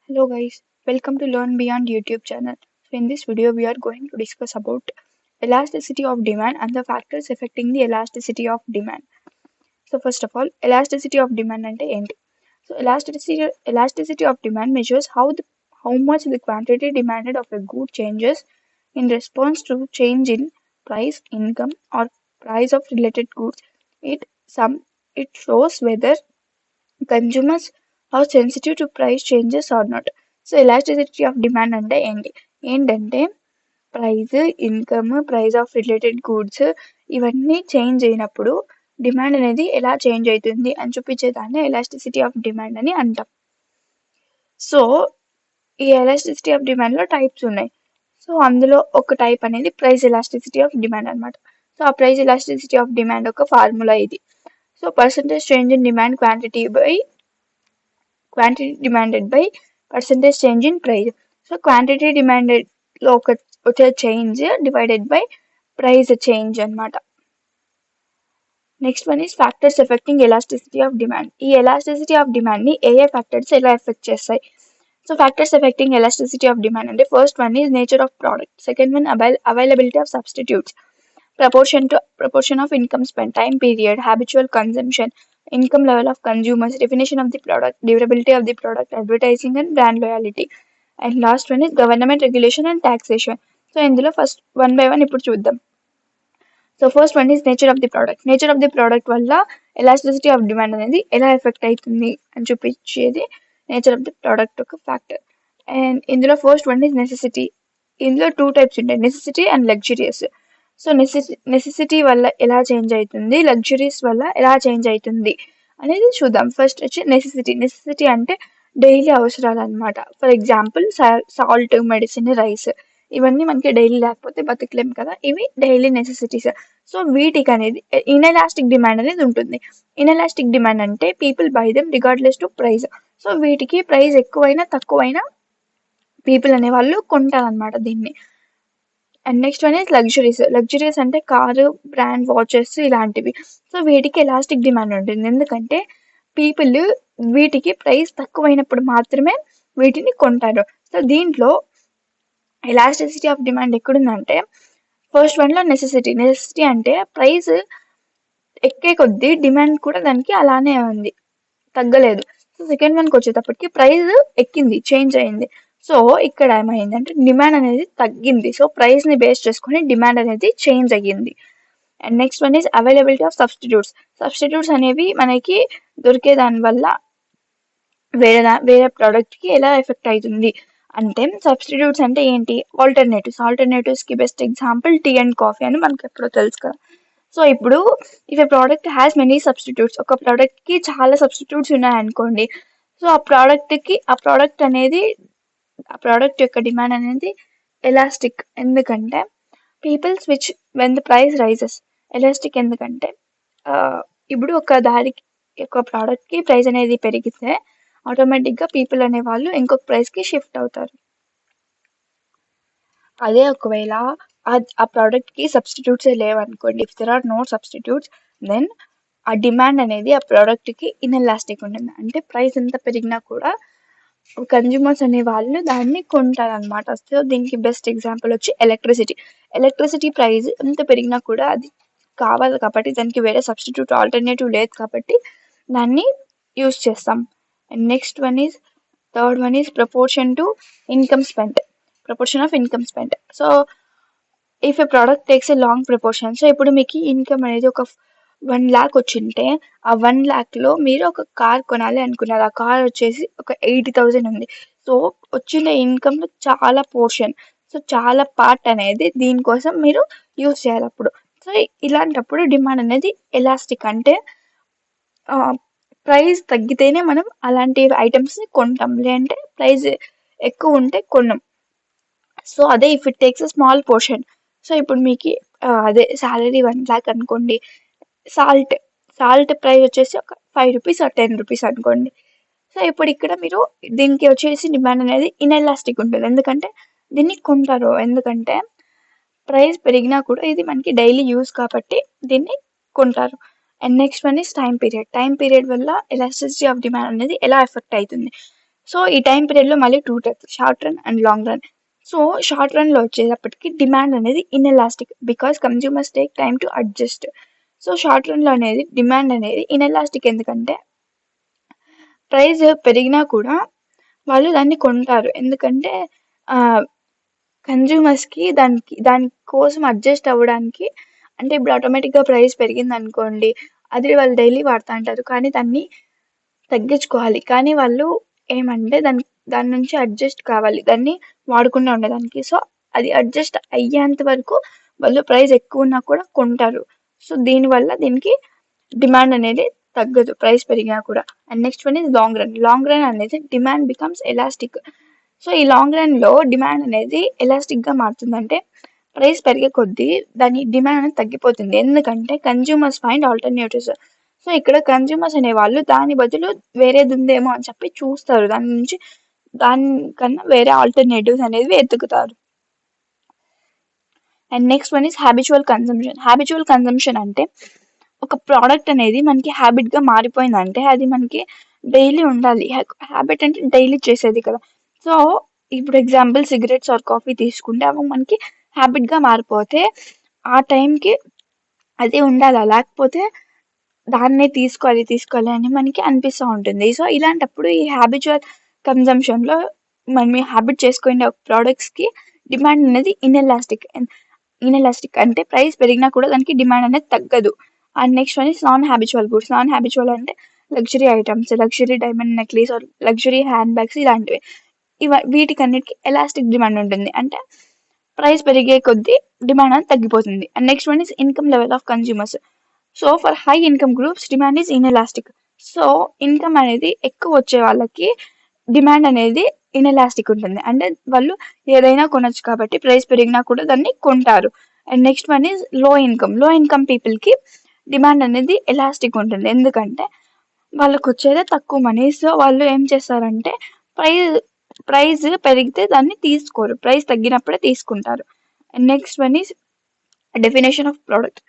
Hello guys, welcome to Learn Beyond YouTube channel. So in this video we are going to discuss about elasticity of demand and the factors affecting the elasticity of demand. So first of all, elasticity of demand ante enti? So elasticity of demand measures how much the quantity demanded of a good changes in response to change in price, income or price of related goods. It some it shows whether consumers are sensitive to price changes or not. So elasticity of demand అంటే ఏంటంటే price, income, price of related goods ఇవన్నీ change అయినప్పుడు demand అనేది ఎలా change అవుతుంది అని చూపించేదాన్ని elasticity of demand అని అంటాం. సో ఈ ఎలాస్టిసిటీ ఆఫ్ డిమాండ్ లో టైప్స్ ఉన్నాయి. సో అందులో ఒక టైప్ అనేది ప్రైస్ ఎలాస్టిసిటీ ఆఫ్ డిమాండ్ అన్నమాట. సో ఆ ప్రైస్ ఎలాస్టిసిటీ ఆఫ్ డిమాండ్ ఒక ఫార్ములా ఇది. So percentage change in demand quantity demanded by percentage change in price. So quantity demanded లో వచ్చే change divided by price change అన్నమాట. Next one is factors affecting elasticity of demand. ఈ elasticity of demand ని ఏ factors ఎలా affect చేస్తాయి? So factors affecting elasticity of demand అంటే first one is nature of product, second one availability of substitutes, proportion of income spent, time period, habitual consumption, income level of consumers, definition of the product, durability of the product, advertising and brand loyalty. And last one is government regulation and taxation. So ఇందులో first one by one ఇప్పుడు చూద్దాం. So first one is nature of the product. Nature of the product వల్ల elasticity of demand అనేది ఎలా affect అవుతుంది అని చూపించేది nature of the product ఒక ఫ్యాక్టర్. అండ్ ఇందులో ఫస్ట్ వన్ ఈజ్ నెసెసిటీ. ఇందులో టూ టైప్స్ ఉంటాయి, necessity and luxurious. So necessity వల్ల ఎలా చేంజ్ అవుతుంది, లగ్జరీస్ వల్ల ఎలా చేంజ్ అవుతుంది అనేది చూద్దాం. ఫస్ట్ వచ్చి నెసెసిటీ అంటే డైలీ అవసరాలు అనమాట. For example salt, medicine, rice ఇవన్నీ మనకి డైలీ లేకపోతే బతకలేం కదా, ఇవి డైలీ నెసెసిటీస్. సో వీటికి అనేది ఇన్ఎలాస్టిక్ డిమాండ్ అనేది ఉంటుంది. ఇన్ఎలాస్టిక్ డిమాండ్ అంటే people by them regardless to price. So వీటికి ప్రైస్ ఎక్కువైనా తక్కువైనా పీపుల్ అనే వాళ్ళు కొంటారనమాట దీన్ని. And next one is luxuries అంటే కారు, బ్రాండ్ వాచెస్ ఇలాంటివి. సో వీటికి ఎలాస్టిక్ డిమాండ్ ఉంటుంది, ఎందుకంటే పీపుల్ వీటికి ప్రైస్ తక్కువైనప్పుడు మాత్రమే వీటిని కొంటారు. సో దీంట్లో ఎలాస్టిసిటీ ఆఫ్ డిమాండ్ ఎక్కడుందంటే ఫస్ట్ వన్ లో నెసెసిటీ అంటే ప్రైస్ ఎక్కే కొద్దీ డిమాండ్ కూడా దానికి అలానే ఉంది, తగ్గలేదు. సో సెకండ్ వన్కి వచ్చేటప్పటికి ప్రైస్ ఎక్కింది, చేంజ్ అయింది. సో ఇక్కడ ఏమైందంటే డిమాండ్ అనేది తగ్గింది. సో ప్రైస్ ని బేస్ చేసుకుని డిమాండ్ అనేది చేంజ్ అయ్యింది. And next one is availability of substitutes అనేవి మనకి దొరికే దాని వల్ల వేరే ప్రోడక్ట్ కి ఎలా ఎఫెక్ట్ అవుతుంది అంటే సబ్స్టిట్యూట్స్ అంటే ఏంటి, ఆల్టర్నేటివ్స్ కి best example tea and coffee అని మనకి ఎప్పుడో తెలుసు కదా. సో ఇప్పుడు if a product has many substitutes, ఒక ప్రోడక్ట్ కి చాలా సబ్స్టిట్యూట్స్ ఉన్నాయనుకోండి, సో ఆ ప్రోడక్ట్ యొక్క డిమాండ్ అనేది ఎలాస్టిక్. ఎందుకంటే people switch when the price rises. Elastic ఎందుకంటే ఇప్పుడు ఒక ప్రోడక్ట్ కి ప్రైస్ అనేది పెరిగితే ఆటోమేటిక్ గా పీపుల్ అనే వాళ్ళు ఇంకొక ప్రైస్ కి షిఫ్ట్ అవుతారు. అదే ఒకవేళ ఆ ప్రోడక్ట్ కి సబ్స్టిట్యూట్స్ లేవనుకోండి, if there are no substitutes, then ఆ డిమాండ్ అనేది ఆ ప్రోడక్ట్ కి ఇన్ఎలాస్టిక్ ఉంటుంది. అంటే ప్రైస్ ఎంత పెరిగినా కూడా కన్జ్యూమర్స్ అనే వాళ్ళు దాన్ని కొంటారు అనమాట. సో దీనికి బెస్ట్ ఎగ్జాంపుల్ వచ్చి ఎలక్ట్రిసిటీ ప్రైస్ ఎంత పెరిగినా కూడా అది కావాలి కాబట్టి, దానికి వేరే సబ్స్టిట్యూట్ ఆల్టర్నేటివ్ లేదు కాబట్టి దాన్ని యూస్ చేస్తాం. And next one is third one is proportion of income spent. So if a product takes a long proportion, so ఇప్పుడు మీకు ఇన్కమ్ అనేది ఒక 1 lakh వచ్చింటే ఆ 1 lakh లో మీరు ఒక కార్ కొనాలి అనుకున్నారు, ఆ కార్ వచ్చేసి ఒక 80,000 ఉంది. సో వచ్చిన ఇన్కమ్ లో చాలా పోర్షన్, సో చాలా పార్ట్ అనేది దీనికోసం మీరు యూజ్ చేయాలి అప్పుడు. సో ఇలాంటప్పుడు డిమాండ్ అనేది ఎలాస్టిక్. అంటే ప్రైస్ తగ్గితేనే మనం అలాంటి ఐటమ్స్ ని కొంటాం, లేదంటే ప్రైస్ ఎక్కువ ఉంటే కొనం. సో అదే if it takes a small portion. So ఇప్పుడు మీకు అదే సాలరీ 1 lakh అనుకోండి, సాల్ట్ ప్రైస్ వచ్చేసి ఒక 5 రూపీస్ ఆర్ 10 రూపీస్ అనుకోండి. సో ఇప్పుడు ఇక్కడ మీరు దీనికి వచ్చేసి డిమాండ్ అనేది ఇన్ఎలాస్టిక్ ఉంటుంది, ఎందుకంటే దీన్ని కొంటారు. ఎందుకంటే ప్రైస్ పెరిగినా కూడా ఇది మనకి డైలీ యూస్ కాబట్టి దీన్ని కొంటారు. And next one is time period వల్ల ఎలాస్టిసిటీ ఆఫ్ డిమాండ్ అనేది ఎలా ఎఫెక్ట్ అవుతుంది. సో ఈ టైం పీరియడ్లో మళ్ళీ two types, short run and long run. So short రన్లో వచ్చేటప్పటికి డిమాండ్ అనేది inelastic because consumers take time to adjust. So short రన్లో అనేది డిమాండ్ అనేది ఇన్ఎలాస్టిక్ ఎందుకంటే ప్రైస్ పెరిగినా కూడా వాళ్ళు దాన్ని కొంటారు, ఎందుకంటే కన్జ్యూమర్స్కి దాని కోసం అడ్జస్ట్ అవ్వడానికి. అంటే ఇప్పుడు ఆటోమేటిక్గా ప్రైస్ పెరిగింది అనుకోండి, అది వాళ్ళు డైలీ వాడుతూ అంటారు కానీ దాన్ని తగ్గించుకోవాలి, కానీ వాళ్ళు ఏమంటే దాని నుంచి అడ్జస్ట్ కావాలి, దాన్ని వాడకుండా ఉండడానికి. సో అది అడ్జస్ట్ అయ్యేంత వరకు వాళ్ళు ప్రైస్ ఎక్కువ ఉన్నా కూడా కొంటారు. సో దీనివల్ల దీనికి డిమాండ్ అనేది తగ్గదు ప్రైస్ పెరిగినా కూడా. And next one is long run. Long run అనేది డిమాండ్ బికమ్స్ ఎలాస్టిక్. సో ఈ లాంగ్ రన్లో డిమాండ్ అనేది ఎలాస్టిక్గా మారుతుందంటే ప్రైస్ పెరిగే కొద్దీ దాని డిమాండ్ అనేది తగ్గిపోతుంది, ఎందుకంటే కన్జ్యూమర్స్ ఫైండ్ ఆల్టర్నేటివ్స్. సో ఇక్కడ కన్జ్యూమర్స్ అనేవాళ్ళు దాని బదులు వేరేది ఉందేమో అని చెప్పి చూస్తారు, దానికన్నా వేరే ఆల్టర్నేటివ్స్ అనేవి వెతుకుతారు. And next one is habitual consumption. Habitual consumption అంటే ఒక ప్రోడక్ట్ అనేది మనకి హ్యాబిట్గా మారిపోయిందంటే అది మనకి డైలీ ఉండాలి. హ్యాబిట్ అంటే డైలీ చేసేది కదా. సో ఇప్పుడు ఎగ్జాంపుల్ సిగరెట్స్ ఆర్ కాఫీ తీసుకుంటే అవి మనకి హ్యాబిట్గా మారిపోతే ఆ టైంకి అది ఉండాలి, లేకపోతే దాన్నే తీసుకోవాలి అని మనకి అనిపిస్తూ ఉంటుంది. సో ఇలాంటప్పుడు ఈ హ్యాబిచువల్ కన్జంప్షన్లో మనం హ్యాబిట్ చేసుకునే ప్రోడక్ట్స్కి డిమాండ్ అనేది ఇన్ఎలాస్టిక్ అంటే ప్రైస్ పెరిగినా కూడా దానికి డిమాండ్ అనేది తగ్గదు. And next one is non habitual goods. Non habitual అంటే luxury items, luxury diamond necklace or luxury hand bags ఇలాంటివి. వీటికన్నిటికీ ఎలాస్టిక్ డిమాండ్ ఉంటుంది, అంటే ప్రైస్ పెరిగే కొద్దీ డిమాండ్ అనేది తగ్గిపోతుంది. And next one is income level of consumers. So for high income groups demand is inelastic. So income అనేది ఎక్కువ వచ్చే వాళ్ళకి డిమాండ్ అనేది ఇన్ఎలాస్టిక్ ఉంటుంది, అంటే వాళ్ళు ఏదైనా కొనొచ్చు కాబట్టి ప్రైస్ పెరిగినా కూడా దాన్ని కొంటారు. And next one is low income. లో ఇన్కమ్ పీపుల్కి డిమాండ్ అనేది ఎలాస్టిక్ ఉంటుంది, ఎందుకంటే వాళ్ళకు వచ్చేదే తక్కువ మనీ. సో వాళ్ళు ఏం చేస్తారంటే ప్రైస్ పెరిగితే దాన్ని తీసుకోరు, ప్రైస్ తగ్గినప్పుడే తీసుకుంటారు. And next one is definition of product.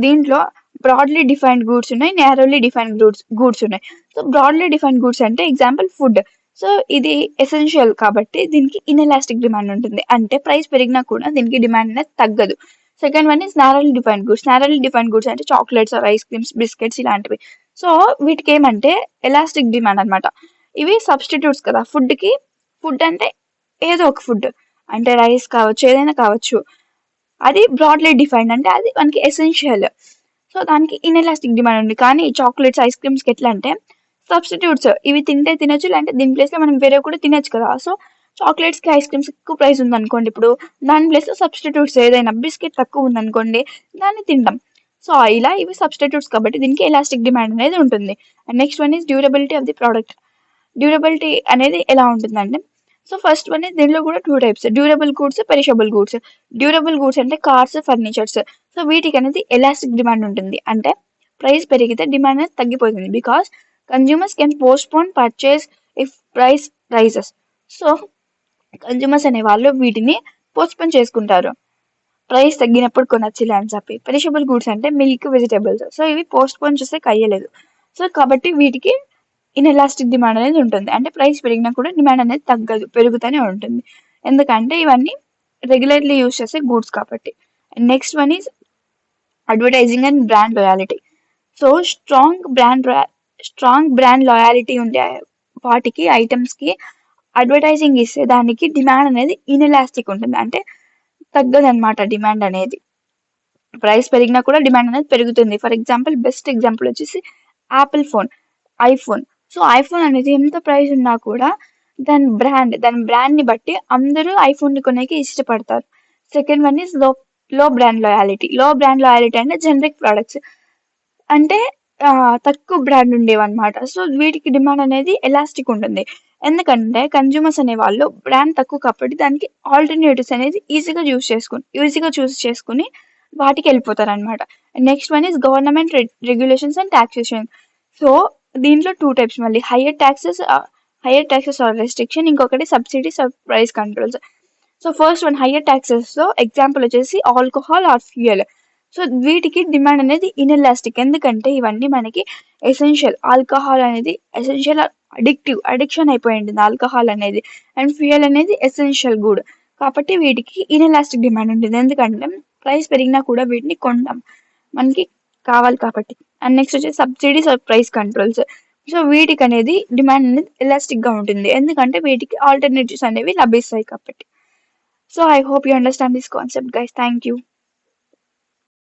దీంట్లో బ్రాడ్లీ డిఫైన్డ్ గూడ్స్ ఉన్నాయి, నేరోలీ డిఫైన్డ్ గూడ్స్ ఉన్నాయి. సో బ్రాడ్లీ డిఫైన్డ్ గూడ్స్ అంటే ఎగ్జాంపుల్ ఫుడ్. సో ఇది ఎసెన్షియల్ కాబట్టి దీనికి ఇన్ఎలాస్టిక్ డిమాండ్ ఉంటుంది, అంటే ప్రైస్ పెరిగినా కూడా దీనికి డిమాండ్ అనేది తగ్గదు. Second one is narrowly defined goods. Narrowly defined goods అంటే chocolates or ice creams, biscuits ఇలాంటివి. సో వీటికి ఏమంటే ఎలాస్టిక్ డిమాండ్ అనమాట. ఇవి సబ్స్టిట్యూట్స్ కదా ఫుడ్కి. ఫుడ్ అంటే ఏదో ఒక ఫుడ్, అంటే రైస్ కావచ్చు, ఏదైనా కావచ్చు. అది బ్రాడ్లీ డిఫైన్డ్ అంటే అది మనకి ఎసెన్షియల్. సో దానికి ఇన్ఎలాస్టిక్ డిమాండ్ ఉంది. కానీ చాక్లెట్స్, ఐస్ క్రీమ్స్కి ఎట్లా అంటే సబ్స్టిట్యూట్స్, ఇవి తింటే తినొచ్చు, లేదంటే దీని ప్లేస్లో మనం వేరే కూడా తినొచ్చు కదా. సో చాక్లెట్స్కి, ఐస్ క్రీమ్స్ ఎక్కువ ప్రైస్ ఉందనుకోండి, ఇప్పుడు దాని ప్లేస్లో సబ్స్టిట్యూట్స్ ఏదైనా బిస్కెట్ తక్కువ ఉందనుకోండి దాన్ని తింటాం. సో ఇలా ఇవి సబ్స్టిట్యూట్స్ కాబట్టి దీనికి ఎలాస్టిక్ డిమాండ్ అనేది ఉంటుంది. And next one is durability of the product. Durability అనేది ఎలా ఉంటుందంటే, సో ఫస్ట్ వన్ దీనిలో కూడా two types, durable goods, perishable goods. Durable goods అంటే కార్స్, ఫర్నిచర్స్. సో వీటికి అనేది ఎలాస్టిక్ డిమాండ్ ఉంటుంది, అంటే ప్రైస్ పెరిగితే డిమాండ్ అనేది తగ్గిపోతుంది because consumers can postpone purchase if price rises. So consumers అనే వాళ్ళు వీటిని పోస్ట్పోన్ చేసుకుంటారు, ప్రైస్ తగ్గినప్పుడు కొనొచ్చులే అని చెప్పి. పెరిషబుల్ గూడ్స్ అంటే మిల్క్, వెజిటేబుల్స్. సో ఇవి పోస్ట్పోన్ చేస్తే అయ్యలేదు. సో కాబట్టి వీటికి ఇన్ఎలాస్టిక్ డిమాండ్ అనేది ఉంటుంది, అంటే ప్రైస్ పెరిగినా కూడా డిమాండ్ అనేది తగ్గదు, పెరుగుతూనే ఉంటుంది, ఎందుకంటే ఇవన్నీ రెగ్యులర్లీ యూజ్ చేసే గూడ్స్ కాబట్టి. And next one is advertising and brand loyalty. So strong brand loyalty ఉండే వాటికి, ఐటమ్స్కి అడ్వర్టైజింగ్ ఇస్తే దానికి డిమాండ్ అనేది ఇన్ఎలాస్టిక్ ఉంటుంది, అంటే తగ్గదనమాట డిమాండ్ అనేది. ప్రైస్ పెరిగినా కూడా డిమాండ్ అనేది పెరుగుతుంది. ఫర్ ఎగ్జాంపుల్ బెస్ట్ ఎగ్జాంపుల్ వచ్చేసి Apple phone, iPhone. So iPhone అనేది ఎంత ప్రైస్ ఉన్నా కూడా దాని బ్రాండ్ని బట్టి అందరూ ఐఫోన్ని కొనేకి ఇష్టపడతారు. Second one is low brand loyalty. లో బ్రాండ్ లాయాలిటీ అంటే జనరిక్ ప్రోడక్ట్స్, అంటే తక్కువ బ్రాండ్ ఉండేవన్నమాట. సో వీటికి డిమాండ్ అనేది ఎలాస్టిక్ ఉంటుంది, ఎందుకంటే కన్జ్యూమర్స్ అనే వాళ్ళు బ్రాండ్ తక్కువ కాబట్టి దానికి ఆల్టర్నేటివ్స్ అనేది ఈజీగా చూస్ చేసుకుని వాటికి వెళ్ళిపోతారు అనమాట. Next one is government regulations and taxation. So దీంట్లో టూ టైప్స్ మళ్ళీ, హయ్యర్ ట్యాక్సెస్ ఆర్ రెస్ట్రిక్షన్, ఇంకొకటి subsidies or price controls. So first one higher ట్యాక్సెస్లో ఎగ్జాంపుల్ వచ్చేసి ఆల్కహాల్ ఆర్ ఫ్యూయల్. సో వీటికి డిమాండ్ అనేది ఇన్ఎలాస్టిక్, ఎందుకంటే ఇవన్నీ మనకి ఎసెన్షియల్. ఆల్కహాల్ అనేది ఎసెన్షియల్, అడిక్షన్ అయిపోయి ఉంటుంది ఆల్కహాల్ అనేది. అండ్ ఫ్యూయల్ అనేది ఎసెన్షియల్ గుడ్. కాబట్టి వీటికి ఇన్ఎలాస్టిక్ డిమాండ్ ఉంటుంది, ఎందుకంటే ప్రైస్ పెరిగినా కూడా వీటిని కొంటాం, మనకి కావాలి కాబట్టి. అండ్ నెక్స్ట్ వచ్చి subsidies or price controls. So వీటికి అనేది డిమాండ్ అనేది ఎలాస్టిక్ గా ఉంటుంది, ఎందుకంటే వీటికి ఆల్టర్నేటివ్స్ అనేవి లభిస్తాయి కాబట్టి. So I hope you understand this concept guys. Thank you.